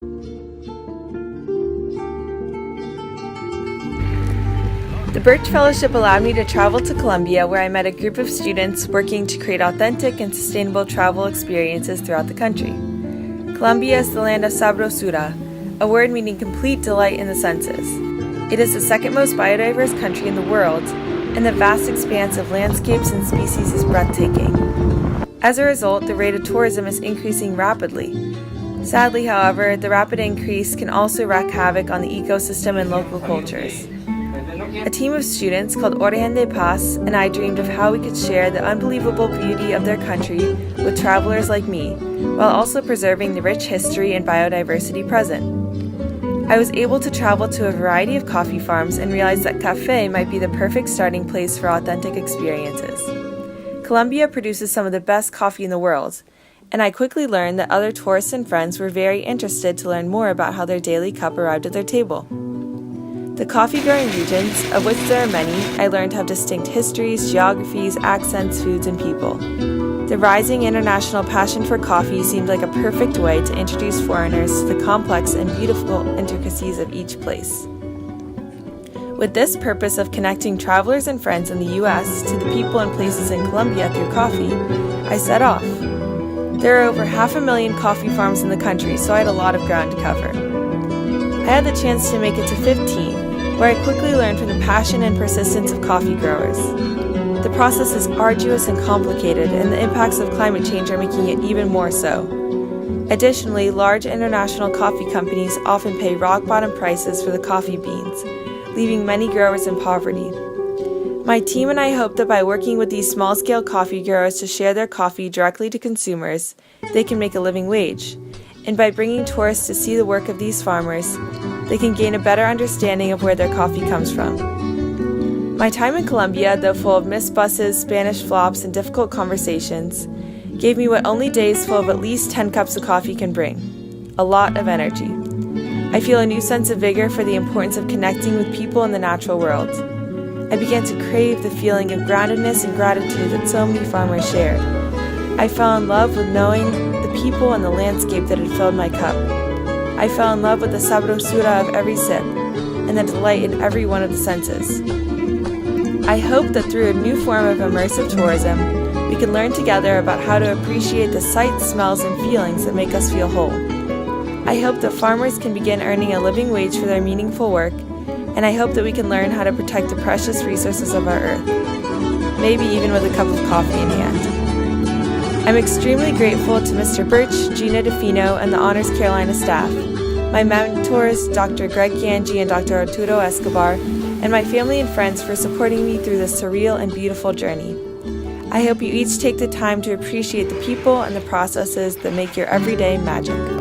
The Burch Fellowship allowed me to travel to Colombia, where I met a group of students working to create authentic and sustainable travel experiences throughout the country. Colombia is the land of Sabrosura, a word meaning complete delight in the senses. It is the second most biodiverse country in the world, and the vast expanse of landscapes and species is breathtaking. As a result, the rate of tourism is increasing rapidly. Sadly, however, the rapid increase can also wreak havoc on the ecosystem and local cultures. A team of students called Origen de Paz and I dreamed of how we could share the unbelievable beauty of their country with travelers like me, while also preserving the rich history and biodiversity present. I was able to travel to a variety of coffee farms and realized that café might be the perfect starting place for authentic experiences. Colombia produces some of the best coffee in the world, and I quickly learned that other tourists and friends were very interested to learn more about how their daily cup arrived at their table. The coffee-growing regions, of which there are many, I learned have distinct histories, geographies, accents, foods, and people. The rising international passion for coffee seemed like a perfect way to introduce foreigners to the complex and beautiful intricacies of each place. With this purpose of connecting travelers and friends in the U.S. to the people and places in Colombia through coffee, I set off. There are over 500,000 coffee farms in the country, so I had a lot of ground to cover. I had the chance to make it to 15, where I quickly learned from the passion and persistence of coffee growers. The process is arduous and complicated, and the impacts of climate change are making it even more so. Additionally, large international coffee companies often pay rock-bottom prices for the coffee beans, leaving many growers in poverty. My team and I hope that by working with these small-scale coffee growers to share their coffee directly to consumers, they can make a living wage. And by bringing tourists to see the work of these farmers, they can gain a better understanding of where their coffee comes from. My time in Colombia, though full of missed buses, Spanish flops, and difficult conversations, gave me what only days full of at least 10 cups of coffee can bring: a lot of energy. I feel a new sense of vigor for the importance of connecting with people in the natural world. I began to crave the feeling of groundedness and gratitude that so many farmers shared. I fell in love with knowing the people and the landscape that had filled my cup. I fell in love with the sabrosura of every sip, and the delight in every one of the senses. I hope that through a new form of immersive tourism, we can learn together about how to appreciate the sights, smells, and feelings that make us feel whole. I hope that farmers can begin earning a living wage for their meaningful work, and I hope that we can learn how to protect the precious resources of our earth, maybe even with a cup of coffee in hand. I'm extremely grateful to Mr. Burch, Gina DeFino, and the Honors Carolina staff, my mentors, Dr. Greg Ganji and Dr. Arturo Escobar, and my family and friends for supporting me through this surreal and beautiful journey. I hope you each take the time to appreciate the people and the processes that make your everyday magic.